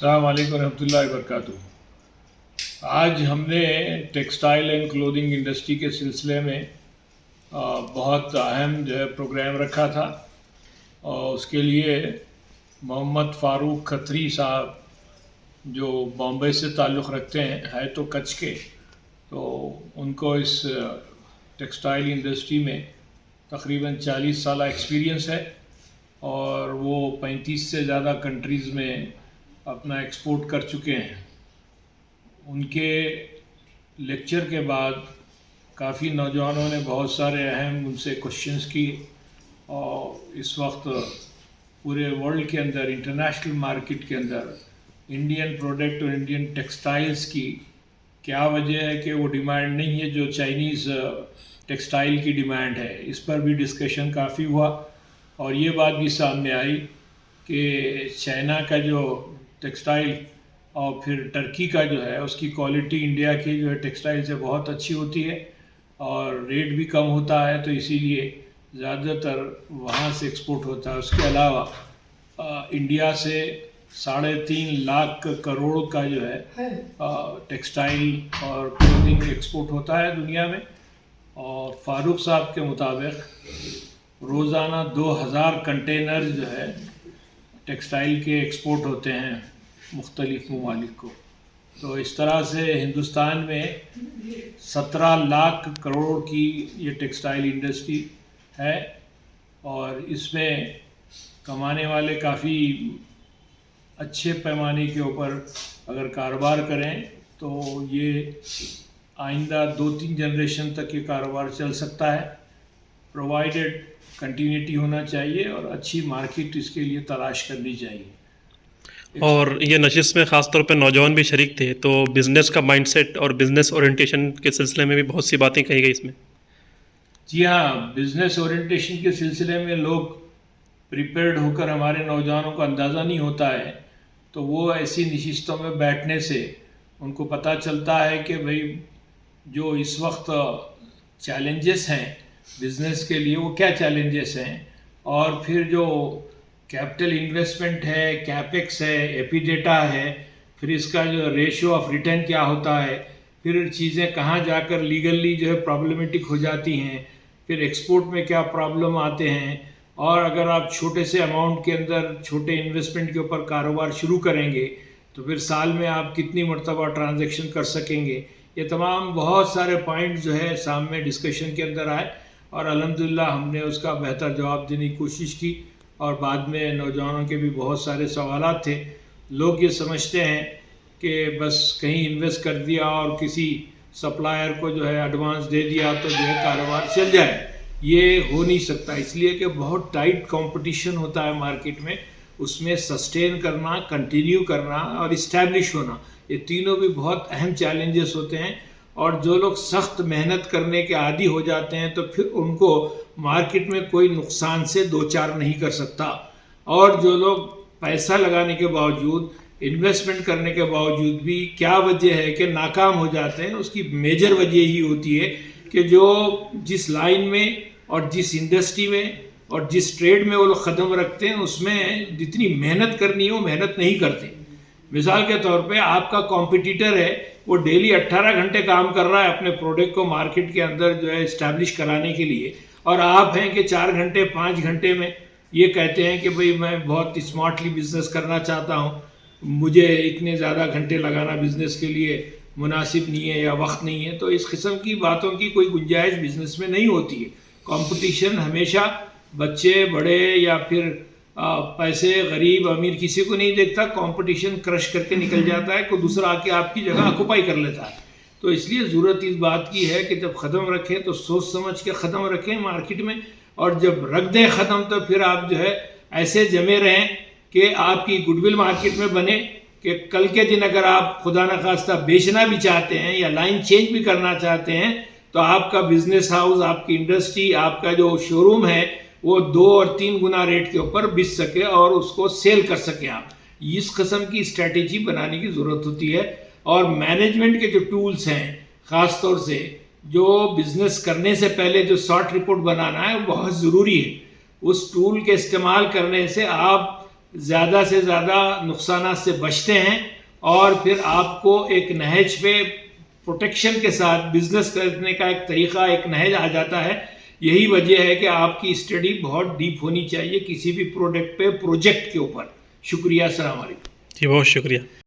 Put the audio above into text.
السلام علیکم ورحمۃ اللہ وبرکاتہ۔ آج ہم نے ٹیکسٹائل اینڈ کلودنگ انڈسٹری کے سلسلے میں بہت اہم پروگرام رکھا تھا، اور اس کے لیے محمد فاروق کھتری صاحب جو بامبے سے تعلق رکھتے ہیں، ہے تو کچھ کے، تو ان کو اس ٹیکسٹائل انڈسٹری میں تقریباً 40 سالہ ایکسپیرینس ہے، اور وہ 35 سے زیادہ کنٹریز میں اپنا ایکسپورٹ کر چکے ہیں۔ ان کے لیکچر کے بعد کافی نوجوانوں نے بہت سارے اہم ان سے کوشچنس کیے، اور اس وقت پورے ورلڈ کے اندر، انٹرنیشنل مارکیٹ کے اندر انڈین پروڈکٹ اور انڈین ٹیکسٹائلز کی کیا وجہ ہے کہ وہ ڈیمانڈ نہیں ہے جو چائنیز ٹیکسٹائل کی ڈیمانڈ ہے، اس پر بھی ڈسکشن کافی ہوا۔ اور یہ بات بھی سامنے آئی کہ چائنا کا جو ٹیکسٹائل اور پھر ٹرکی کا جو ہے، اس کی کوالٹی انڈیا کی جو ہے ٹیکسٹائل سے بہت اچھی ہوتی ہے، اور ریٹ بھی کم ہوتا ہے، تو اسی لیے زیادہ تر وہاں سے ایکسپورٹ ہوتا ہے۔ اس کے علاوہ انڈیا سے 3.5 لاکھ کروڑ کا جو ہے ٹیکسٹائل اور کلودنگ ایکسپورٹ ہوتا ہے دنیا میں، اور فاروق صاحب کے مطابق روزانہ 2000 کنٹینر جو ہے ٹیکسٹائل کے ایکسپورٹ ہوتے ہیں مختلف ممالک کو۔ تو اس طرح سے ہندوستان میں 17 لاکھ کروڑ کی یہ ٹیکسٹائل انڈسٹری ہے، اور اس میں کمانے والے کافی اچھے پیمانے کے اوپر اگر کاروبار کریں تو یہ آئندہ 2-3 جنریشن تک یہ کاروبار چل سکتا ہے، پرووائڈڈ کنٹینیوٹی ہونا چاہیے اور اچھی مارکیٹ اس کے لیے تلاش کرنی چاہیے۔ اور یہ نشست میں خاص طور پہ نوجوان بھی شریک تھے، تو بزنس کا مائنڈ سیٹ اور بزنس اورینٹیشن کے سلسلے میں بھی بہت سی باتیں کہی گئی اس میں۔ جی ہاں، بزنس اورینٹیشن کے سلسلے میں لوگ پریپیئرڈ ہو کر، ہمارے نوجوانوں کو اندازہ نہیں ہوتا ہے، تو وہ ایسی نشستوں میں بیٹھنے سے ان کو پتہ چلتا ہے کہ بھئی جو اس وقت چیلنجز ہیں بزنس کے لیے وہ کیا چیلنجز ہیں، اور پھر جو کیپٹل انویسٹمنٹ ہے، کیپیکس ہے، ایپی ڈیٹا ہے، پھر اس کا جو ریشو آف ریٹرن کیا ہوتا ہے، پھر چیزیں کہاں جا کر لیگلی جو ہے پرابلمٹک ہو جاتی ہیں، پھر ایکسپورٹ میں کیا پرابلم آتے ہیں، اور اگر آپ چھوٹے سے اماؤنٹ کے اندر چھوٹے انویسٹمنٹ کے اوپر کاروبار شروع کریں گے تو پھر سال میں آپ کتنی مرتبہ ٹرانزیکشن کر سکیں گے، یہ تمام بہت سارے پوائنٹ جو ہے سامنے ڈسکشن کے اندر آئے، اور الحمدللہ ہم نے اس کا بہتر جواب دینے کی کوشش کی، اور بعد میں نوجوانوں کے بھی بہت سارے سوالات تھے۔ لوگ یہ سمجھتے ہیں کہ بس کہیں انویسٹ کر دیا اور کسی سپلائر کو جو ہے ایڈوانس دے دیا تو جو ہے کاروبار چل جائے، یہ ہو نہیں سکتا، اس لیے کہ بہت ٹائٹ کمپٹیشن ہوتا ہے مارکیٹ میں، اس میں سسٹین کرنا، کنٹینیو کرنا اور اسٹیبلش ہونا، یہ تینوں بھی بہت اہم چیلنجز ہوتے ہیں، اور جو لوگ سخت محنت کرنے کے عادی ہو جاتے ہیں تو پھر ان کو مارکیٹ میں کوئی نقصان سے دوچار نہیں کر سکتا، اور جو لوگ پیسہ لگانے کے باوجود، انویسٹمنٹ کرنے کے باوجود بھی کیا وجہ ہے کہ ناکام ہو جاتے ہیں، اس کی میجر وجہ یہی ہوتی ہے کہ جو جس لائن میں اور جس انڈسٹری میں اور جس ٹریڈ میں وہ لوگ قدم رکھتے ہیں اس میں جتنی محنت کرنی ہے وہ محنت نہیں کرتے۔ مثال کے طور پہ آپ کا کمپٹیٹر ہے، وہ ڈیلی 18 گھنٹے کام کر رہا ہے اپنے پروڈکٹ کو مارکیٹ کے اندر جو ہے اسٹیبلش کرانے کے لیے، اور آپ ہیں کہ 4 گھنٹے 5 گھنٹے میں یہ کہتے ہیں کہ بھئی میں بہت اسمارٹلی بزنس کرنا چاہتا ہوں، مجھے اتنے زیادہ گھنٹے لگانا بزنس کے لیے مناسب نہیں ہے یا وقت نہیں ہے۔ تو اس قسم کی باتوں کی کوئی گنجائش بزنس میں نہیں ہوتی ہے۔ کمپٹیشن ہمیشہ بچے، بڑے یا پھر پیسے، غریب امیر کسی کو نہیں دیکھتا، کمپٹیشن کرش کر کے نکل جاتا ہے، کوئی دوسرا آ کے آپ کی جگہ آکوپائی کر لیتا ہے۔ تو اس لیے ضرورت اس بات کی ہے کہ جب قدم رکھیں تو سوچ سمجھ کے قدم رکھیں مارکیٹ میں، اور جب رکھ دیں قدم تو پھر آپ جو ہے ایسے جمے رہیں کہ آپ کی گڈ ول مارکیٹ میں بنے، کہ کل کے دن اگر آپ خدا نخواستہ بیچنا بھی چاہتے ہیں یا لائن چینج بھی کرنا چاہتے ہیں تو آپ کا بزنس ہاؤس، آپ کی انڈسٹری، آپ کا جو شو روم ہے وہ 2 اور 3 گنا ریٹ کے اوپر بیچ سکے اور اس کو سیل کر سکیں۔ آپ اس قسم کی اسٹریٹجی بنانے کی ضرورت ہوتی ہے، اور مینجمنٹ کے جو ٹولز ہیں، خاص طور سے جو بزنس کرنے سے پہلے جو شارٹ رپورٹ بنانا ہے وہ بہت ضروری ہے۔ اس ٹول کے استعمال کرنے سے آپ زیادہ سے زیادہ نقصانات سے بچتے ہیں اور پھر آپ کو ایک نہج پہ پروٹیکشن کے ساتھ بزنس کرنے کا ایک طریقہ، ایک نہج آ جاتا ہے. یہی وجہ ہے کہ آپ کی اسٹڈی بہت ڈیپ ہونی چاہیے کسی بھی پروجیکٹ کے اوپر. شکریہ، السلام علیکم. جی بہت شکریہ.